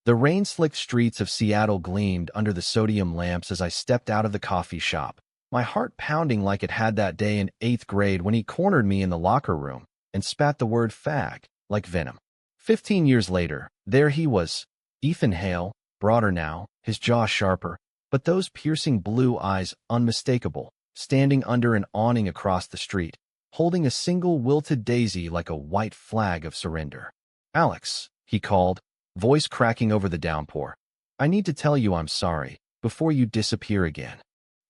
The rain-slicked streets of Seattle gleamed under the sodium lamps as I stepped out of the coffee shop, my heart pounding like it had that day in 8th grade when he cornered me in the locker room and spat the word fag like venom. 15 years later, there he was, Ethan Hale, broader now, his jaw sharper, but those piercing blue eyes unmistakable, standing under an awning across the street, holding a single wilted daisy like a white flag of surrender. "Alex," he called, voice cracking over the downpour. "I need to tell you I'm sorry, before you disappear again."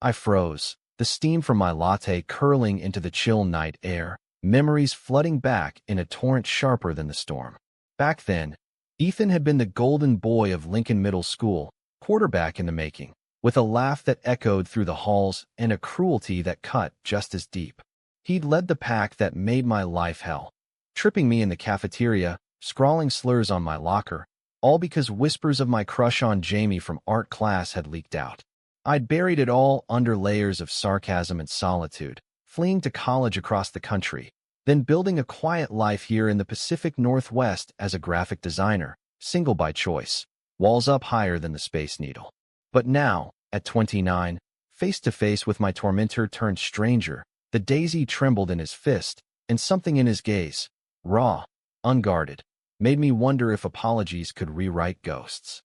I froze, the steam from my latte curling into the chill night air, memories flooding back in a torrent sharper than the storm. Back then, Ethan had been the golden boy of Lincoln Middle School, quarterback in the making, with a laugh that echoed through the halls and a cruelty that cut just as deep. He'd led the pack that made my life hell, tripping me in the cafeteria, scrawling slurs on my locker, all because whispers of my crush on Jamie from art class had leaked out. I'd buried it all under layers of sarcasm and solitude, fleeing to college across the country, then building a quiet life here in the Pacific Northwest as a graphic designer, single by choice, walls up higher than the Space Needle. But now, at 29, face to face with my tormentor turned stranger, the daisy trembled in his fist, and something in his gaze, raw, unguarded, made me wonder if apologies could rewrite ghosts.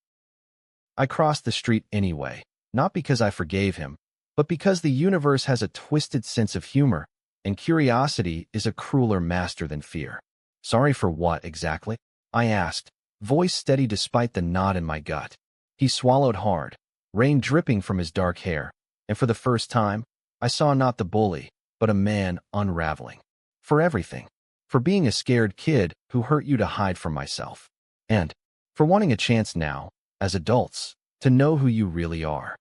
I crossed the street anyway, not because I forgave him, but because the universe has a twisted sense of humor, and curiosity is a crueler master than fear. "Sorry for what, exactly?" I asked, voice steady despite the knot in my gut. He swallowed hard, rain dripping from his dark hair, and for the first time, I saw not the bully, but a man unraveling. For everything. For being a scared kid who hurt you to hide from myself. And for wanting a chance now, as adults, to know who you really are.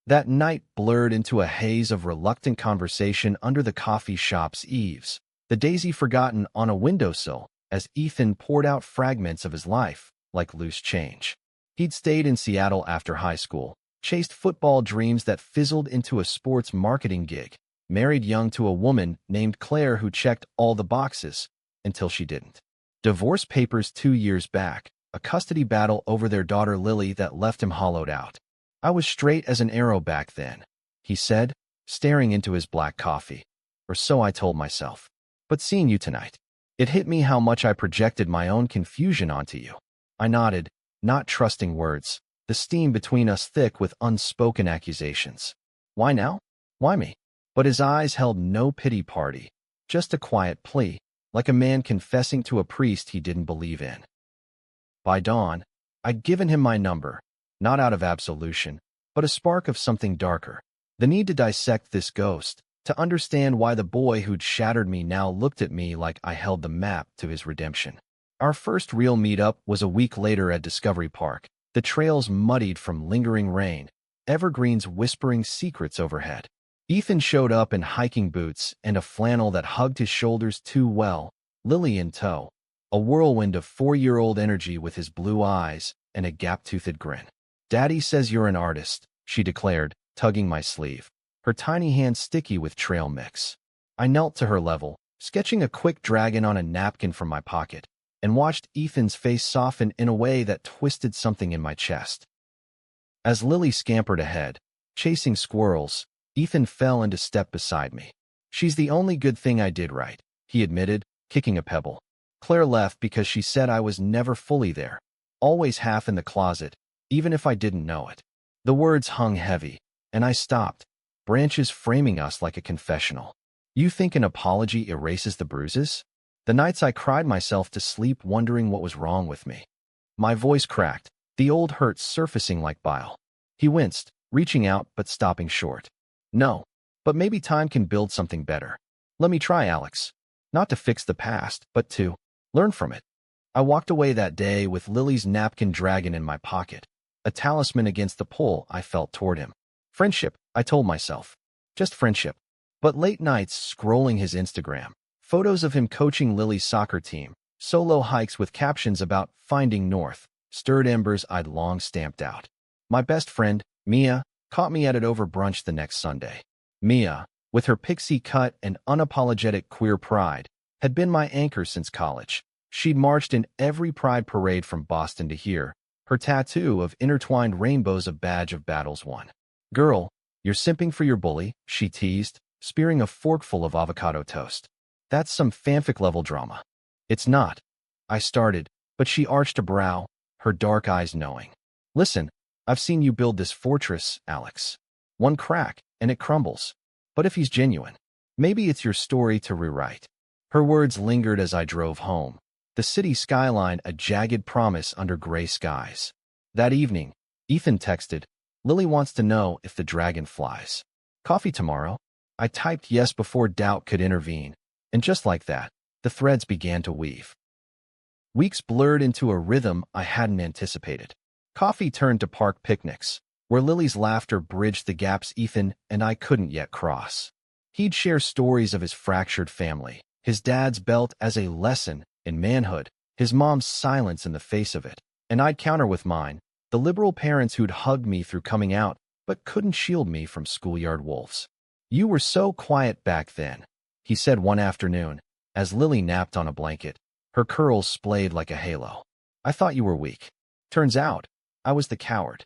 That night blurred into a haze of reluctant conversation under the coffee shop's eaves, the daisy forgotten on a windowsill as Ethan poured out fragments of his life, like loose change. He'd stayed in Seattle after high school, chased football dreams that fizzled into a sports marketing gig, married young to a woman named Claire who checked all the boxes, until she didn't. Divorce papers 2 years back, a custody battle over their daughter Lily that left him hollowed out. "I was straight as an arrow back then," he said, staring into his black coffee. "Or so I told myself. But seeing you tonight, it hit me how much I projected my own confusion onto you." I nodded, not trusting words, the steam between us thick with unspoken accusations. "Why now? Why me?" But his eyes held no pity party, just a quiet plea, like a man confessing to a priest he didn't believe in. By dawn, I'd given him my number, not out of absolution, but a spark of something darker. The need to dissect this ghost, to understand why the boy who'd shattered me now looked at me like I held the map to his redemption. Our first real meetup was a week later at Discovery Park, the trails muddied from lingering rain, evergreens whispering secrets overhead. Ethan showed up in hiking boots and a flannel that hugged his shoulders too well, Lily in tow, a whirlwind of 4-year-old energy with his blue eyes and a gap-toothed grin. "Daddy says you're an artist," she declared, tugging my sleeve, her tiny hand sticky with trail mix. I knelt to her level, sketching a quick dragon on a napkin from my pocket, and watched Ethan's face soften in a way that twisted something in my chest. As Lily scampered ahead, chasing squirrels, Ethan fell into step beside me. "She's the only good thing I did right," he admitted, kicking a pebble. "Claire left because she said I was never fully there, always half in the closet, even if I didn't know it." The words hung heavy, and I stopped, branches framing us like a confessional. "You think an apology erases the bruises?" The nights I cried myself to sleep wondering what was wrong with me. My voice cracked, the old hurt surfacing like bile. He winced, reaching out but stopping short. "No, but maybe time can build something better. Let me try, Alex. Not to fix the past, but to learn from it." I walked away that day with Lily's napkin dragon in my pocket, a talisman against the pull I felt toward him. Friendship, I told myself. Just friendship. But late nights scrolling his Instagram, photos of him coaching Lily's soccer team, solo hikes with captions about finding north, stirred embers I'd long stamped out. My best friend, Mia, caught me at it over brunch the next Sunday. Mia, with her pixie cut and unapologetic queer pride, had been my anchor since college. She'd marched in every pride parade from Boston to here, her tattoo of intertwined rainbows a badge of battles won. "Girl, you're simping for your bully," she teased, spearing a forkful of avocado toast. "That's some fanfic-level drama." "It's not," I started, but she arched a brow, her dark eyes knowing. "Listen, I've seen you build this fortress, Alex. One crack, and it crumbles. But if he's genuine, maybe it's your story to rewrite." Her words lingered as I drove home, the city skyline a jagged promise under gray skies. That evening, Ethan texted, "Lily wants to know if the dragon flies. Coffee tomorrow?" I typed yes before doubt could intervene, and just like that, the threads began to weave. Weeks blurred into a rhythm I hadn't anticipated. Coffee turned to park picnics, where Lily's laughter bridged the gaps Ethan and I couldn't yet cross. He'd share stories of his fractured family, his dad's belt as a lesson in manhood, his mom's silence in the face of it, and I'd counter with mine, the liberal parents who'd hugged me through coming out but couldn't shield me from schoolyard wolves. "You were so quiet back then," he said one afternoon, as Lily napped on a blanket, her curls splayed like a halo. "I thought you were weak. Turns out, I was the coward."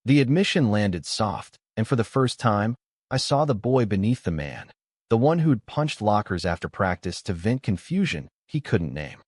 The admission landed soft, and for the first time, I saw the boy beneath the man, the one who'd punched lockers after practice to vent confusion he couldn't name.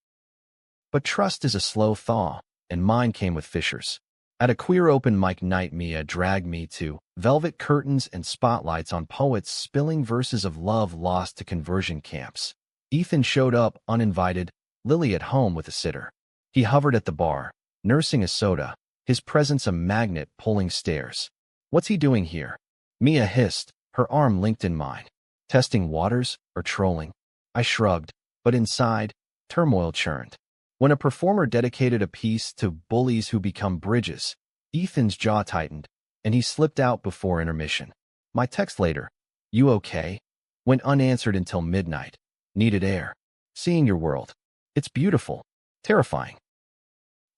But trust is a slow thaw, and mine came with fissures. At a queer open mic night, Mia dragged me to velvet curtains and spotlights on poets spilling verses of love lost to conversion camps. Ethan showed up uninvited, Lily at home with a sitter. He hovered at the bar, nursing a soda, his presence a magnet pulling stairs. "What's he doing here?" Mia hissed, her arm linked in mine. "Testing waters or trolling?" I shrugged, but inside, turmoil churned. When a performer dedicated a piece to bullies who become bridges, Ethan's jaw tightened, and he slipped out before intermission. My text later, "You okay?" went unanswered until midnight. "Needed air. Seeing your world. It's beautiful. Terrifying."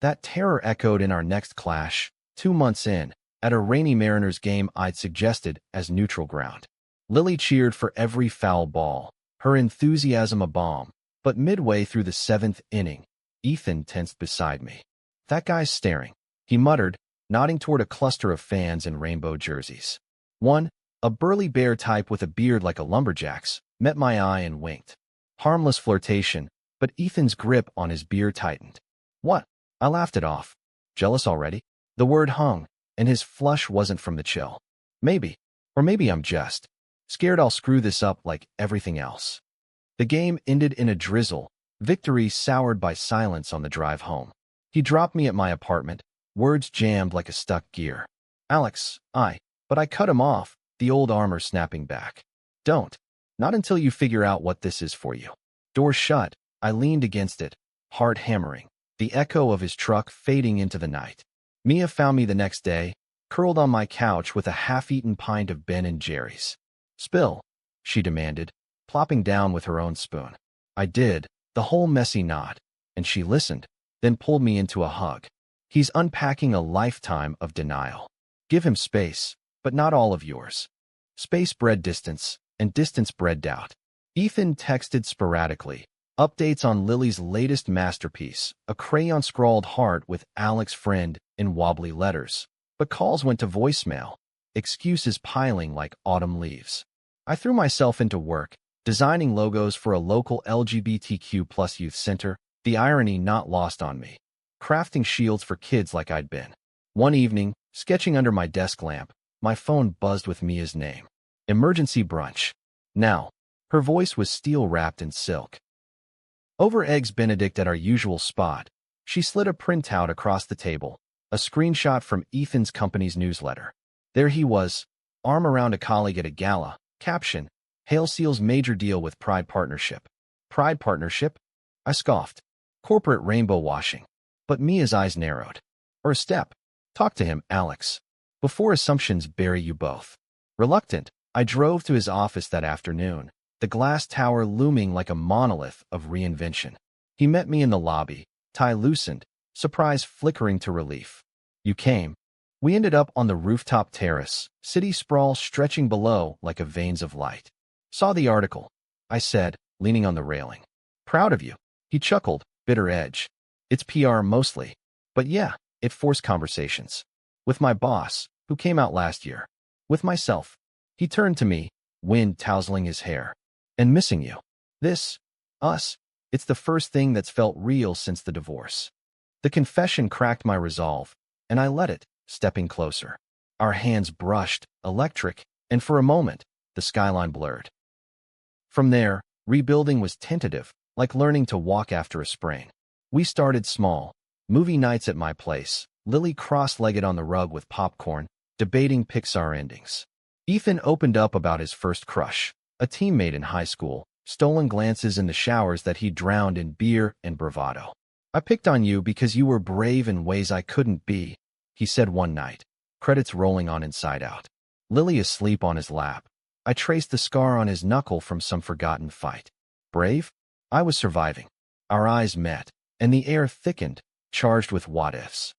That terror echoed in our next clash, 2 months in, at a rainy Mariners game I'd suggested as neutral ground. Lily cheered for every foul ball, her enthusiasm a bomb, but midway through the 7th inning, Ethan tensed beside me. "That guy's staring," he muttered, nodding toward a cluster of fans in rainbow jerseys. One, a burly bear type with a beard like a lumberjack's, met my eye and winked. Harmless flirtation, but Ethan's grip on his beer tightened. "What?" I laughed it off. "Jealous already?" The word hung, and his flush wasn't from the chill. "Maybe. Or maybe I'm just scared I'll screw this up like everything else." The game ended in a drizzle, victory soured by silence on the drive home. He dropped me at my apartment, words jammed like a stuck gear. "Alex, but I cut him off, the old armor snapping back. "Don't. Not until you figure out what this is for you." Door shut, I leaned against it, heart hammering, the echo of his truck fading into the night. Mia found me the next day, curled on my couch with a half-eaten pint of Ben & Jerry's. "Spill," she demanded, plopping down with her own spoon. I did, the whole messy knot, and she listened, then pulled me into a hug. "He's unpacking a lifetime of denial. Give him space, but not all of yours." Space bred distance, and distance bred doubt. Ethan texted sporadically, updates on Lily's latest masterpiece, a crayon-scrawled heart with Alex friend in wobbly letters. But calls went to voicemail, excuses piling like autumn leaves. I threw myself into work, designing logos for a local LGBTQ+ youth center, the irony not lost on me. Crafting shields for kids like I'd been. One evening, sketching under my desk lamp, my phone buzzed with Mia's name. "Emergency brunch." Now, her voice was steel-wrapped in silk. Over Eggs Benedict at our usual spot, she slid a printout across the table, a screenshot from Ethan's company's newsletter. There he was, arm around a colleague at a gala, caption, "Hail Seal's major deal with Pride Partnership." Pride Partnership? I scoffed. Corporate rainbow washing. But Mia's eyes narrowed. "Or a step. Talk to him, Alex, before assumptions bury you both." Reluctant, I drove to his office that afternoon, the glass tower looming like a monolith of reinvention. He met me in the lobby, tie loosened, surprise flickering to relief. "You came." We ended up on the rooftop terrace, city sprawl stretching below like a veins of light. "Saw the article," I said, leaning on the railing. "Proud of you." He chuckled, bitter edge. "It's PR mostly. But yeah, It forced conversations. With my boss, who came out last year. With myself. He turned to me, wind tousling his hair. And missing you. This, us, it's the first thing that's felt real since the divorce. The confession cracked my resolve, and I let it, stepping closer. Our hands brushed, electric, and for a moment, the skyline blurred. From there, rebuilding was tentative, like learning to walk after a sprain. We started small. Movie nights at my place, Lily cross-legged on the rug with popcorn, debating Pixar endings. Ethan opened up about his first crush, a teammate in high school, stolen glances in the showers that he drowned in beer and bravado. I picked on you because you were brave in ways I couldn't be, he said one night, credits rolling on Inside Out. Lily asleep on his lap. I traced the scar on his knuckle from some forgotten fight. Brave? I was surviving. Our eyes met, and the air thickened, charged with what-ifs.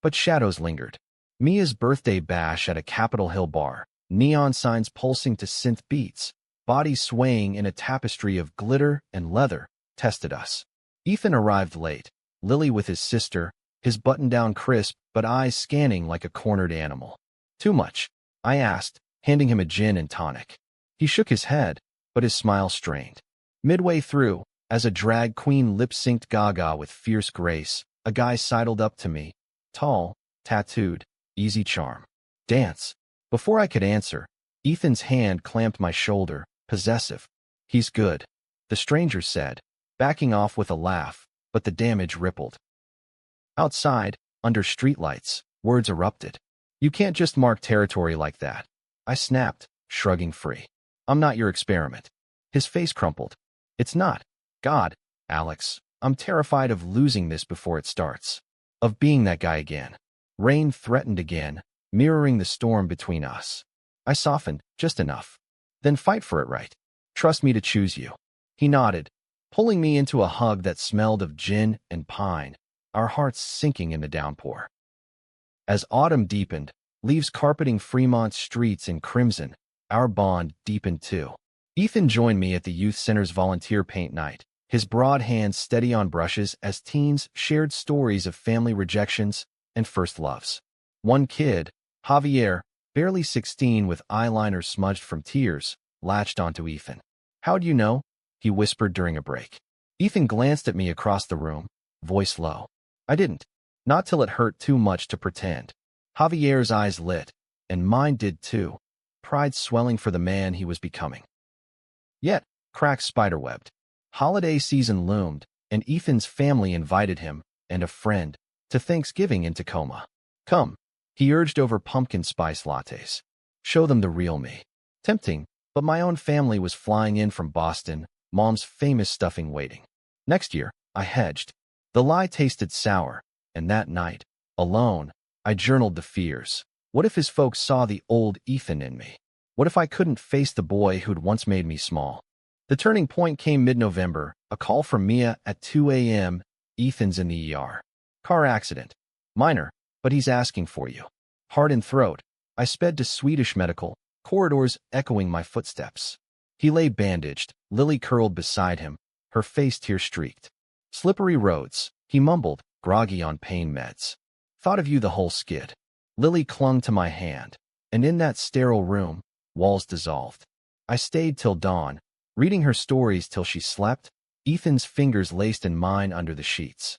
But shadows lingered. Mia's birthday bash at a Capitol Hill bar, neon signs pulsing to synth beats, bodies swaying in a tapestry of glitter and leather, tested us. Ethan arrived late, Lily with his sister, his button-down crisp but eyes scanning like a cornered animal. Too much? I asked, handing him a gin and tonic. He shook his head, but his smile strained. Midway through, as a drag queen lip-synced Gaga with fierce grace, a guy sidled up to me, tall, tattooed, easy charm. Dance. Before I could answer, Ethan's hand clamped my shoulder, possessive. He's good, the stranger said, backing off with a laugh, but the damage rippled. Outside, under streetlights, words erupted. You can't just mark territory like that. I snapped, shrugging free. I'm not your experiment. His face crumpled. It's not. God, Alex, I'm terrified of losing this before it starts. Of being that guy again. Rain threatened again, mirroring the storm between us. I softened, just enough. Then fight for it, right? Trust me to choose you. He nodded, pulling me into a hug that smelled of gin and pine, our hearts sinking in the downpour. As autumn deepened, leaves carpeting Fremont's streets in crimson, our bond deepened too. Ethan joined me at the youth center's volunteer paint night, his broad hands steady on brushes as teens shared stories of family rejections and first loves. One kid, Javier, barely 16 with eyeliner smudged from tears, latched onto Ethan. How'd you know? He whispered during a break. Ethan glanced at me across the room, voice low. I didn't. Not till it hurt too much to pretend. Javier's eyes lit, and mine did too, pride swelling for the man he was becoming. Yet, cracks spiderwebbed. Holiday season loomed, and Ethan's family invited him, and a friend, to Thanksgiving in Tacoma. Come, he urged over pumpkin spice lattes. Show them the real me. Tempting, but my own family was flying in from Boston, Mom's famous stuffing waiting. Next year, I hedged. The lie tasted sour, and that night, alone, I journaled the fears. What if his folks saw the old Ethan in me? What if I couldn't face the boy who'd once made me small? The turning point came mid-November, a call from Mia at 2 a.m. Ethan's in the ER. Car accident. Minor, but he's asking for you. Heart and throat. I sped to Swedish Medical, corridors echoing my footsteps. He lay bandaged, Lily curled beside him, her face tear-streaked. Slippery roads, he mumbled, groggy on pain meds. Thought of you the whole skid. Lily clung to my hand, and in that sterile room, walls dissolved. I stayed till dawn, reading her stories till she slept, Ethan's fingers laced in mine under the sheets.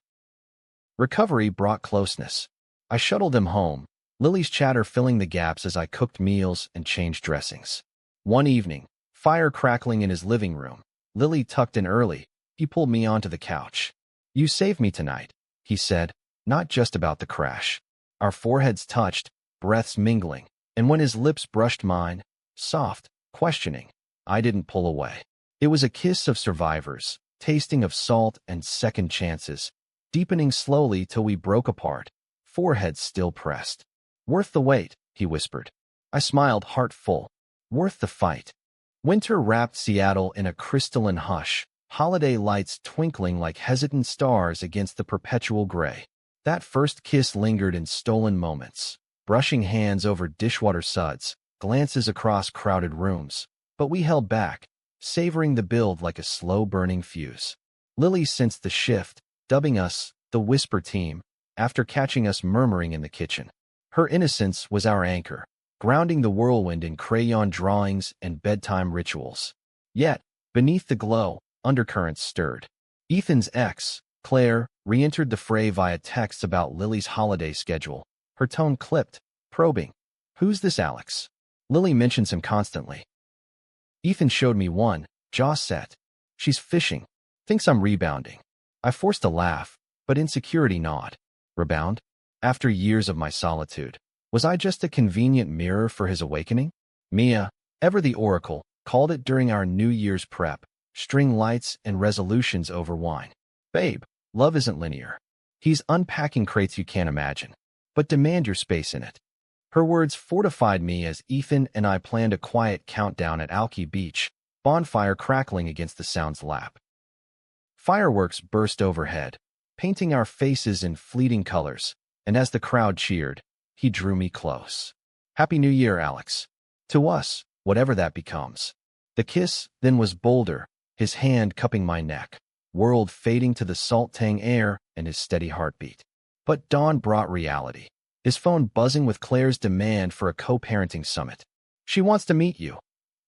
Recovery brought closeness. I shuttled him home, Lily's chatter filling the gaps as I cooked meals and changed dressings. One evening, fire crackling in his living room, Lily tucked in early, he pulled me onto the couch. You saved me tonight, he said, not just about the crash. Our foreheads touched, breaths mingling, and when his lips brushed mine, soft, questioning, I didn't pull away. It was a kiss of survivors, tasting of salt and second chances, deepening slowly till we broke apart, foreheads still pressed. Worth the wait, he whispered. I smiled, heart full. Worth the fight. Winter wrapped Seattle in a crystalline hush, holiday lights twinkling like hesitant stars against the perpetual gray. That first kiss lingered in stolen moments, brushing hands over dishwater suds, glances across crowded rooms. But we held back, savoring the build like a slow-burning fuse. Lily sensed the shift, dubbing us the Whisper Team, after catching us murmuring in the kitchen. Her innocence was our anchor, grounding the whirlwind in crayon drawings and bedtime rituals. Yet, beneath the glow, undercurrents stirred. Ethan's ex, Claire, re-entered the fray via texts about Lily's holiday schedule, her tone clipped, probing. "Who's this Alex? Lily mentions him constantly." Ethan showed me one, jaw set. "She's fishing. Thinks I'm rebounding." I forced a laugh, but insecurity gnawed. Rebound? After years of my solitude, was I just a convenient mirror for his awakening? Mia, ever the oracle, called it during our New Year's prep, string lights and resolutions over wine. "Babe, love isn't linear. He's unpacking crates you can't imagine, but demand your space in it." Her words fortified me as Ethan and I planned a quiet countdown at Alki Beach, bonfire crackling against the Sound's lap. Fireworks burst overhead, painting our faces in fleeting colors, and as the crowd cheered, he drew me close. "Happy New Year, Alex. To us, whatever that becomes." The kiss then was bolder, his hand cupping my neck, world fading to the salt-tang air and his steady heartbeat. But dawn brought reality, his phone buzzing with Claire's demand for a co-parenting summit. "She wants to meet you,"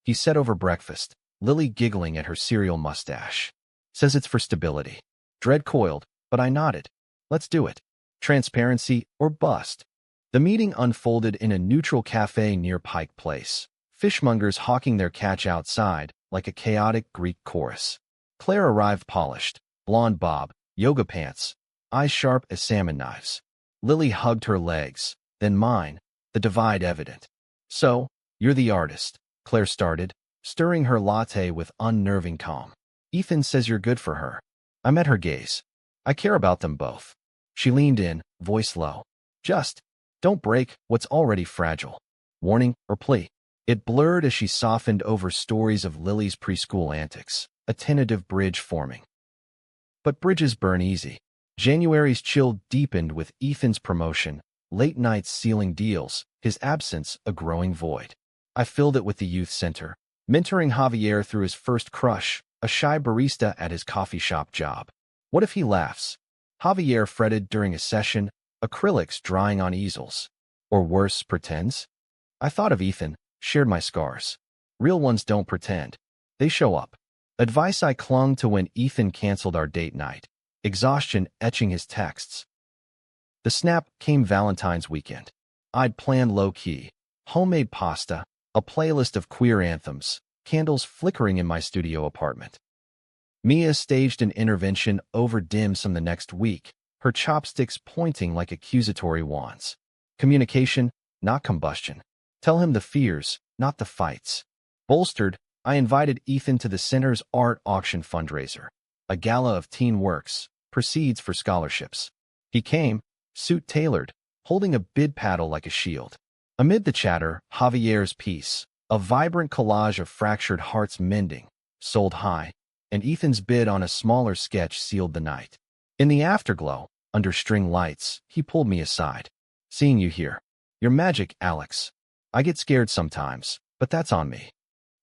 he said over breakfast, Lily giggling at her cereal mustache. "Says it's for stability." Dread coiled, but I nodded. "Let's do it. Transparency or bust." The meeting unfolded in a neutral cafe near Pike Place, fishmongers hawking their catch outside like a chaotic Greek chorus. Claire arrived polished, blonde bob, yoga pants, eyes sharp as salmon knives. Lily hugged her legs, then mine, the divide evident. "So, you're the artist," Claire started, stirring her latte with unnerving calm. "Ethan says you're good for her." I met her gaze. "I care about them both." She leaned in, voice low. "Just don't break what's already fragile." Warning or plea? It blurred as she softened over stories of Lily's preschool antics, a tentative bridge forming. But bridges burn easy. January's chill deepened with Ethan's promotion, late nights sealing deals, his absence a growing void. I filled it with the youth center, mentoring Javier through his first crush, a shy barista at his coffee shop job. What if he laughs? Javier fretted during a session, acrylics drying on easels. Or worse, pretends? I thought of Ethan, shared my scars. Real ones don't pretend. They show up. Advice I clung to when Ethan canceled our date night, exhaustion etching his texts. The snap came Valentine's weekend. I'd planned low-key, homemade pasta, a playlist of queer anthems, candles flickering in my studio apartment. Mia staged an intervention over dim sum the next week, her chopsticks pointing like accusatory wands. Communication, not combustion. Tell him the fears, not the fights. Bolstered, I invited Ethan to the center's art auction fundraiser, a gala of teen works, proceeds for scholarships. He came, suit-tailored, holding a bid paddle like a shield. Amid the chatter, Javier's piece, a vibrant collage of fractured hearts mending, sold high, and Ethan's bid on a smaller sketch sealed the night. In the afterglow, under string lights, he pulled me aside. "Seeing you here. You're magic, Alex. I get scared sometimes, but that's on me."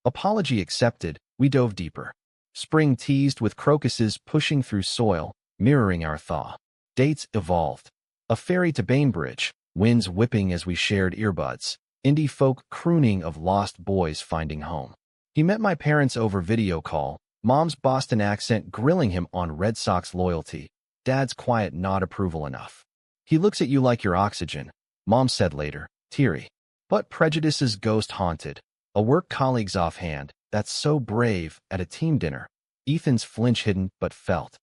Apology accepted, we dove deeper. Spring teased with crocuses pushing through soil, mirroring our thaw. Dates evolved. A ferry to Bainbridge, winds whipping as we shared earbuds, indie folk crooning of lost boys finding home. He met my parents over video call, Mom's Boston accent grilling him on Red Sox loyalty, Dad's quiet not approval enough. "He looks at you like you're oxygen," Mom said later, teary. But prejudice's ghost haunted. A work colleague's offhand, "That's so brave," at a team dinner. Ethan's flinch hidden but felt.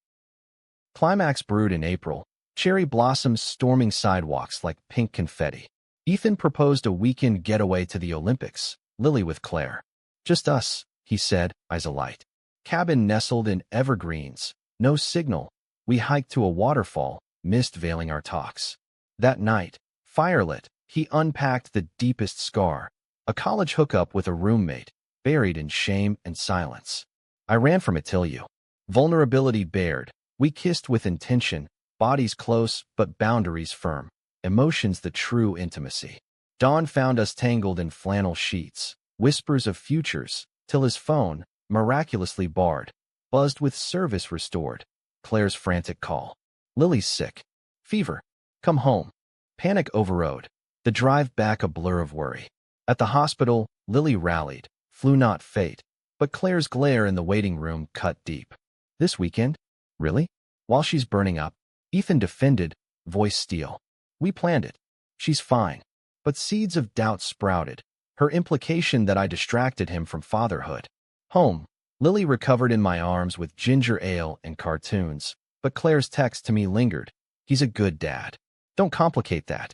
Climax brewed in April, cherry blossoms storming sidewalks like pink confetti. Ethan proposed a weekend getaway to the Olympics, Lily with Claire. "Just us," he said, eyes alight. Cabin nestled in evergreens, no signal. We hiked to a waterfall, mist veiling our talks. That night, firelit, he unpacked the deepest scar, a college hookup with a roommate, buried in shame and silence. I ran from it till you. Vulnerability bared. We kissed with intention, bodies close but boundaries firm, emotions the true intimacy. Dawn found us tangled in flannel sheets, whispers of futures, till his phone, miraculously barred, buzzed with service restored. Claire's frantic call. "Lily's sick. Fever." Come home. Panic overrode. The drive back a blur of worry. At the hospital, Lily rallied. Flew not fate. But Claire's glare in the waiting room cut deep. This weekend? Really? While she's burning up, Ethan defended, voice steel. We planned it. She's fine. But seeds of doubt sprouted. Her implication that I distracted him from fatherhood. Home. Lily recovered in my arms with ginger ale and cartoons. But Claire's text to me lingered. He's a good dad. Don't complicate that.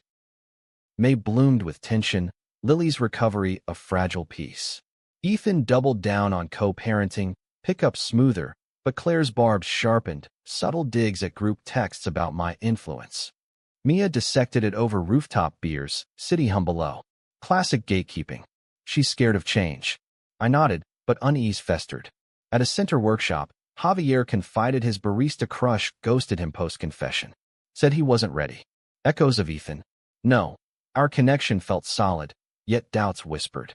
May bloomed with tension. Lily's recovery a fragile peace. Ethan doubled down on co-parenting, pick up smoother, but Claire's barbs sharpened, subtle digs at group texts about my influence. Mia dissected it over rooftop beers, city hum below. Classic gatekeeping. She's scared of change. I nodded, but unease festered. At a center workshop, Javier confided his barista crush ghosted him post-confession. Said he wasn't ready. Echoes of Ethan. No. Our connection felt solid, yet doubts whispered.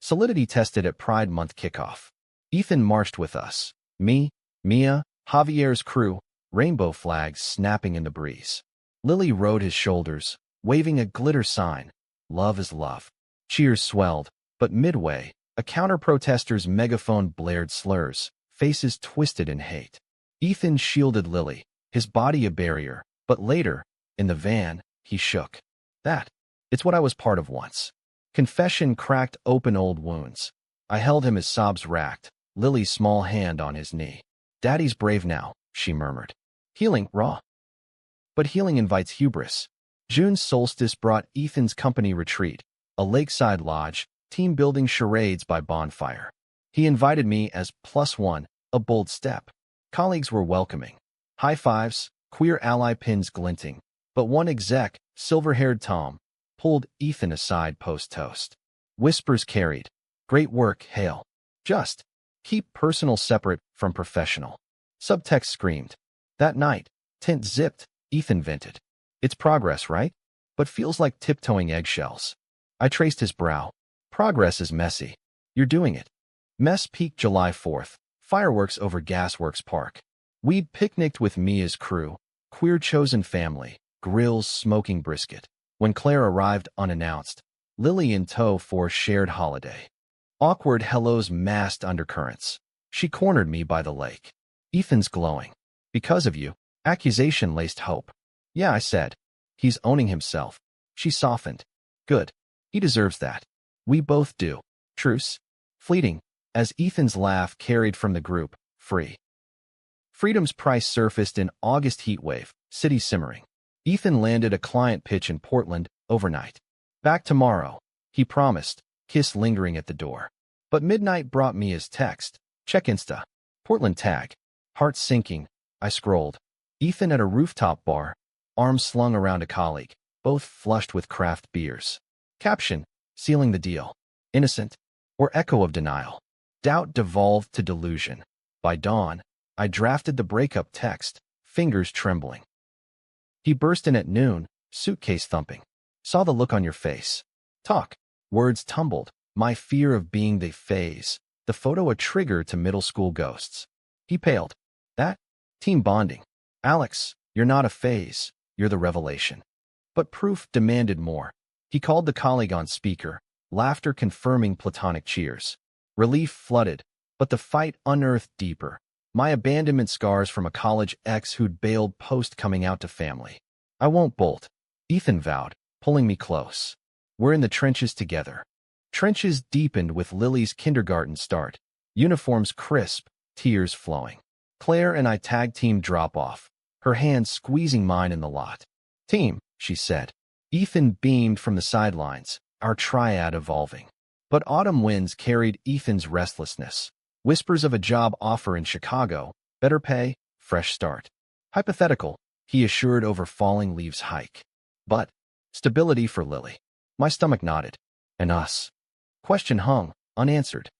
Solidity tested at Pride Month kickoff. Ethan marched with us. Me, Mia, Javier's crew, rainbow flags snapping in the breeze. Lily rode his shoulders, waving a glitter sign. Love is love. Cheers swelled, but midway, a counter-protester's megaphone blared slurs, faces twisted in hate. Ethan shielded Lily, his body a barrier, but later, in the van, he shook. It's what I was part of once. Confession cracked open old wounds. I held him as sobs racked, Lily's small hand on his knee. Daddy's brave now, she murmured. Healing, raw. But healing invites hubris. June's solstice brought Ethan's company retreat, a lakeside lodge, team-building charades by bonfire. He invited me as +1, a bold step. Colleagues were welcoming. High fives, queer ally pins glinting. But one exec, silver-haired Tom, pulled Ethan aside post-toast. Whispers carried. Great work, hail. Just keep personal separate from professional. Subtext screamed. That night, tent zipped, Ethan vented. It's progress, right? But feels like tiptoeing eggshells. I traced his brow. Progress is messy. You're doing it. Mess peaked July 4th. Fireworks over Gasworks Park. We'd picnicked with Mia's crew, queer chosen family, grills smoking brisket. When Claire arrived unannounced, Lily in tow for shared holiday. Awkward hellos masked undercurrents. She cornered me by the lake. Ethan's glowing. Because of you. Accusation laced hope. Yeah, I said. He's owning himself. She softened. Good. He deserves that. We both do. Truce. Fleeting. As Ethan's laugh carried from the group, free. Freedom's price surfaced in August heatwave, city simmering. Ethan landed a client pitch in Portland, overnight. Back tomorrow, he promised, kiss lingering at the door. But midnight brought me his text. Check Insta. Portland tag. Heart sinking, I scrolled. Ethan at a rooftop bar, arms slung around a colleague, both flushed with craft beers. Caption, sealing the deal. Innocent, or echo of denial. Doubt devolved to delusion. By dawn, I drafted the breakup text, fingers trembling. He burst in at noon, suitcase thumping. Saw the look on your face. Talk. Words tumbled. My fear of being the phase. The photo a trigger to middle school ghosts. He paled. That? Team bonding. Alex, you're not a phase. You're the revelation. But proof demanded more. He called the colleague on speaker, laughter confirming platonic cheers. Relief flooded, but the fight unearthed deeper. My abandonment scars from a college ex who'd bailed post coming out to family. I won't bolt, Ethan vowed, pulling me close. We're in the trenches together. Trenches deepened with Lily's kindergarten start. Uniforms crisp, tears flowing. Claire and I tag team drop off, her hand squeezing mine in the lot. Team, she said. Ethan beamed from the sidelines, our triad evolving. But autumn winds carried Ethan's restlessness. Whispers of a job offer in Chicago, better pay, fresh start. Hypothetical, he assured over falling leaves hike. But stability for Lily. My stomach nodded. And us. Question hung, unanswered.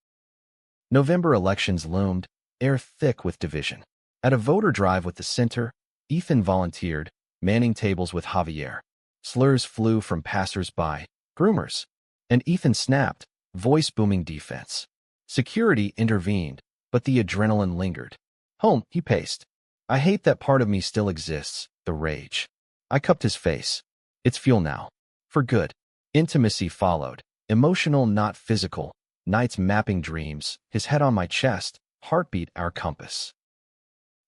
November elections loomed, air thick with division. At a voter drive with the center, Ethan volunteered, manning tables with Javier. Slurs flew from passers-by, groomers. And Ethan snapped, voice booming defense. Security intervened, but the adrenaline lingered. Home, he paced. I hate that part of me still exists, the rage. I cupped his face. It's fuel now. For good. Intimacy followed. Emotional, not physical. Nights mapping dreams, his head on my chest, heartbeat our compass.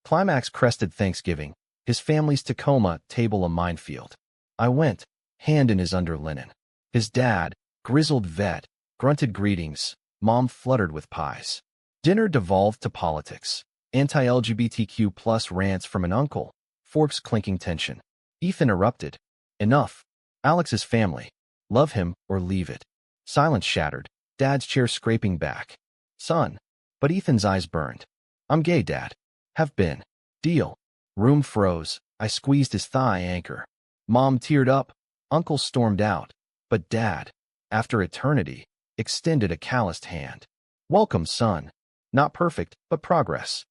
Climax crested Thanksgiving, his family's Tacoma table a minefield. I went, hand in his underlinen. His dad, grizzled vet, grunted greetings, mom fluttered with pies. Dinner devolved to politics. Anti-LGBTQ plus rants from an uncle, forks clinking tension. Ethan erupted. Enough. Alex's family. Love him or leave it. Silence shattered. Dad's chair scraping back. Son. But Ethan's eyes burned. I'm gay, Dad. Have been. Deal. Room froze. I squeezed his thigh anchor. Mom teared up. Uncle stormed out. But Dad, after eternity, extended a calloused hand. Welcome, son. Not perfect, but progress.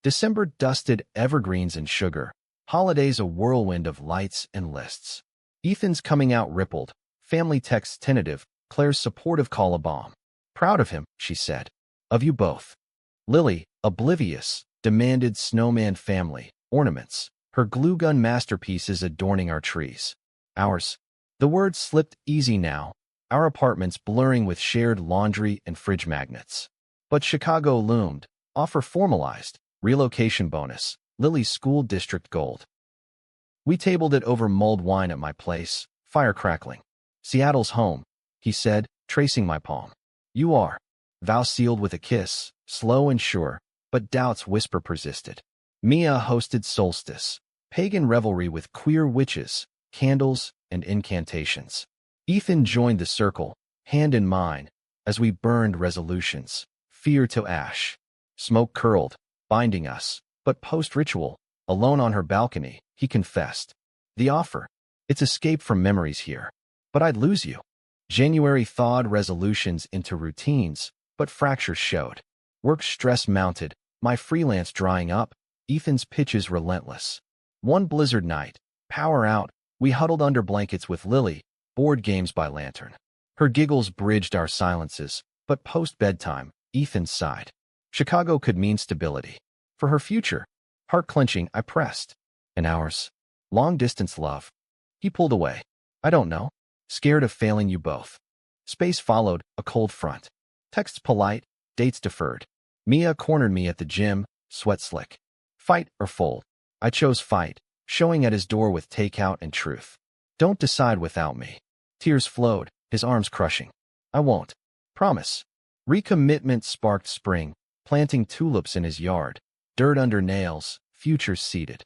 December dusted evergreens and sugar. Holidays a whirlwind of lights and lists. Ethan's coming out rippled. Family texts tentative. Claire's supportive call a bomb. Proud of him, she said. Of you both. Lily, oblivious, demanded snowman family, ornaments, her glue gun masterpieces adorning our trees. Ours. The words slipped easy now, our apartments blurring with shared laundry and fridge magnets. But Chicago loomed, offer formalized, relocation bonus, Lily's school district gold. We tabled it over mulled wine at my place, fire crackling. Seattle's home, he said, tracing my palm. You are. Vow sealed with a kiss, slow and sure, but doubt's whisper persisted. Mia hosted solstice, pagan revelry with queer witches, candles, and incantations. Ethan joined the circle, hand in mine, as we burned resolutions, fear to ash. Smoke curled, binding us, but post-ritual, alone on her balcony, he confessed. The offer. It's escape from memories here. But I'd lose you. January thawed resolutions into routines, but fractures showed. Work stress mounted, my freelance drying up, Ethan's pitches relentless. One blizzard night, power out, we huddled under blankets with Lily, board games by lantern. Her giggles bridged our silences, but post-bedtime, Ethan sighed. Chicago could mean stability. For her future, heart-clenching, I pressed. And ours. Long-distance love. He pulled away. I don't know. Scared of failing you both. Space followed, a cold front. Texts polite, dates deferred. Mia cornered me at the gym, sweat slick. Fight or fold. I chose fight, showing at his door with takeout and truth. Don't decide without me. Tears flowed, his arms crushing. I won't. Promise. Recommitment sparked spring, planting tulips in his yard. Dirt under nails, futures seeded.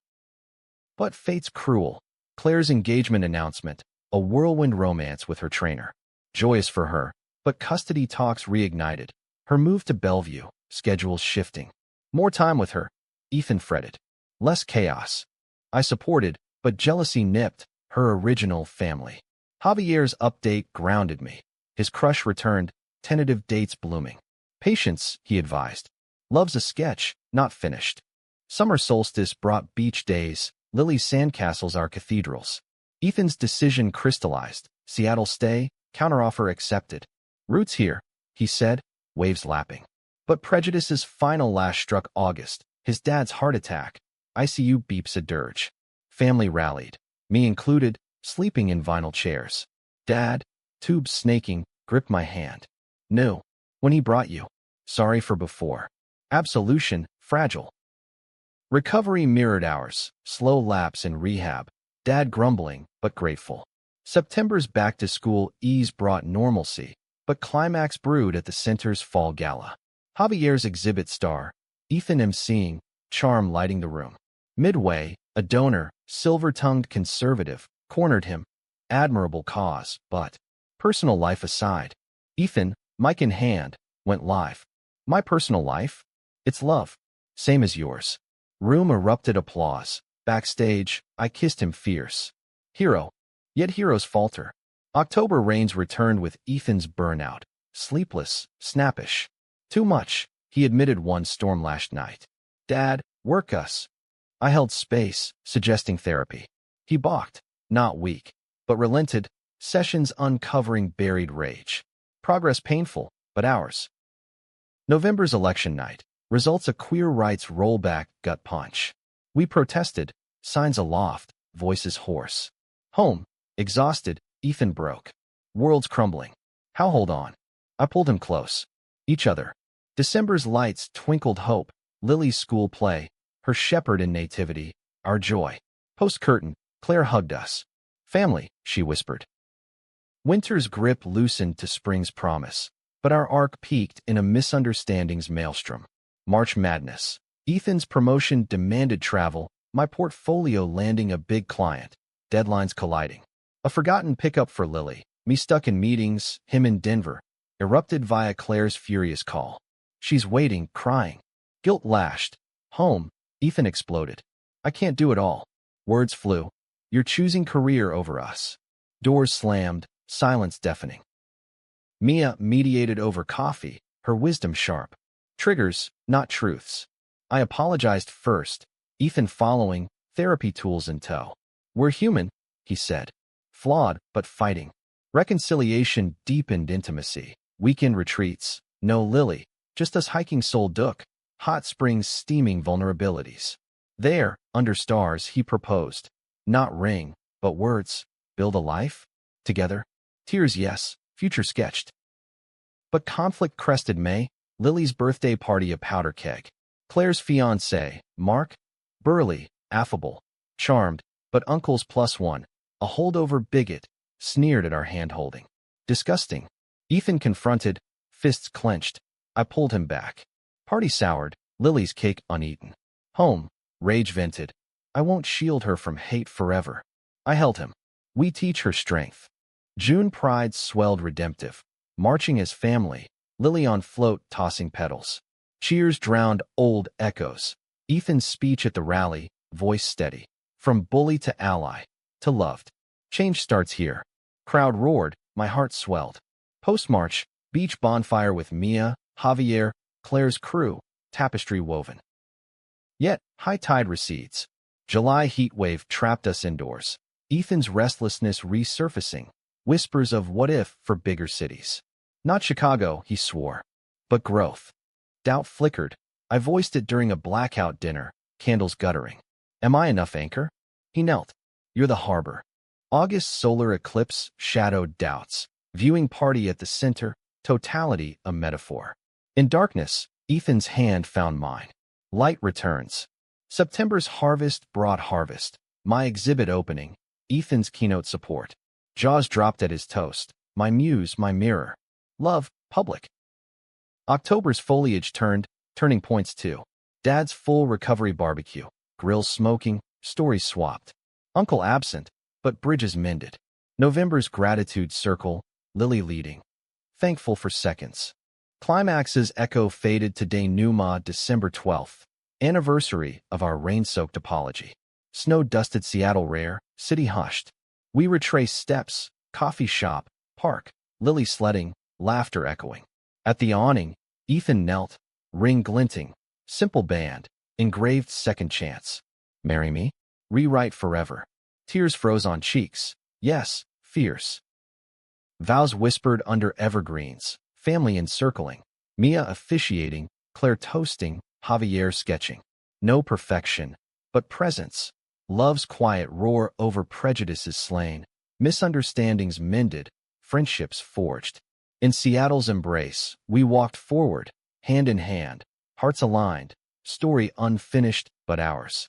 But fate's cruel. Claire's engagement announcement, a whirlwind romance with her trainer. Joyous for her, but custody talks reignited. Her move to Bellevue, schedules shifting. More time with her. Ethan fretted. Less chaos. I supported, but jealousy nipped, her original family. Javier's update grounded me. His crush returned, tentative dates blooming. Patience, he advised. Love's a sketch, not finished. Summer solstice brought beach days, Lily's sandcastles are cathedrals. Ethan's decision crystallized. Seattle stay, counteroffer accepted. Roots here, he said, waves lapping. But prejudice's final lash struck August. His dad's heart attack. ICU beeps a dirge. Family rallied, me included, sleeping in vinyl chairs. Dad, tubes snaking, gripped my hand. Knew. When he brought you. Sorry for before. Absolution, fragile. Recovery mirrored ours. Slow lapse in rehab. Dad grumbling, but grateful. September's back-to-school ease brought normalcy, but climax brewed at the center's fall gala. Javier's exhibit star, Ethan emceeing, charm lighting the room. Midway, a donor, silver-tongued conservative, cornered him. Admirable cause, but, personal life aside, Ethan, mic in hand, went live. My personal life? It's love. Same as yours. Room erupted applause. Backstage, I kissed him fierce. Hero. Yet heroes falter. October rains returned with Ethan's burnout. Sleepless, snappish. Too much, he admitted one storm-lashed night. Dad, work us. I held space, suggesting therapy. He balked, not weak, but relented, sessions uncovering buried rage. Progress painful, but ours. November's election night. Results a queer rights rollback gut punch. We protested, signs aloft, voices hoarse. Home, exhausted, Ethan broke. World's crumbling. How hold on? I pulled him close. Each other. December's lights twinkled hope, Lily's school play, her shepherd in nativity, our joy. Post-curtain, Claire hugged us. Family, she whispered. Winter's grip loosened to spring's promise, but our arc peaked in a misunderstanding's maelstrom. March madness. Ethan's promotion demanded travel, my portfolio landing a big client, deadlines colliding. A forgotten pickup for Lily, me stuck in meetings, him in Denver, erupted via Claire's furious call. She's waiting, crying. Guilt lashed. Home, Ethan exploded. I can't do it all. Words flew. You're choosing career over us. Doors slammed, silence deafening. Mia mediated over coffee, her wisdom sharp. Triggers, not truths. I apologized first, Ethan following, therapy tools in tow. We're human, he said. Flawed, but fighting. Reconciliation deepened intimacy. Weekend retreats. No Lily, just us hiking Sol Duc. Hot springs steaming vulnerabilities. There, under stars, he proposed. Not ring, but words. Build a life? Together? Tears, yes. Future sketched. But conflict crested May. Lily's birthday party a powder keg. Claire's fiancé, Mark? Burly, affable, charmed, but uncle's +1. A holdover bigot, sneered at our hand-holding. Disgusting. Ethan confronted, fists clenched. I pulled him back. Party soured, Lily's cake uneaten. Home, rage vented. I won't shield her from hate forever. I held him. We teach her strength. June pride swelled redemptive. Marching as family, Lily on float tossing petals. Cheers drowned old echoes. Ethan's speech at the rally, voice steady. From bully to ally, to loved. Change starts here. Crowd roared, my heart swelled. Post-march, beach bonfire with Mia, Javier, Claire's crew, tapestry woven. Yet, high tide recedes. July heat wave trapped us indoors. Ethan's restlessness resurfacing. Whispers of what if for bigger cities. Not Chicago, he swore. But growth. Doubt flickered. I voiced it during a blackout dinner, candles guttering. Am I enough anchor? He knelt. You're the harbor. August solar eclipse shadowed doubts. Viewing party at the center, totality a metaphor. In darkness, Ethan's hand found mine. Light returns. September's harvest brought harvest. My exhibit opening, Ethan's keynote support. Jaws dropped at his toast. My muse, my mirror. Love, public. October's foliage turning points too. Dad's full recovery barbecue. Grills smoking, stories swapped. Uncle absent, but bridges mended. November's gratitude circle, Lily leading. Thankful for seconds. Climax's echo faded to denouement December 12th. Anniversary of our rain-soaked apology. Snow-dusted Seattle rare, city hushed. We retrace steps, coffee shop, park, Lily sledding, laughter echoing. At the awning, Ethan knelt, ring glinting, simple band, engraved second chance. Marry me? Rewrite forever. Tears froze on cheeks. Yes, fierce. Vows whispered under evergreens, family encircling. Mia officiating, Claire toasting, Javier sketching. No perfection, but presence. Love's quiet roar over prejudices slain. Misunderstandings mended, friendships forged. In Seattle's embrace, we walked forward, hand in hand, hearts aligned, story unfinished but ours.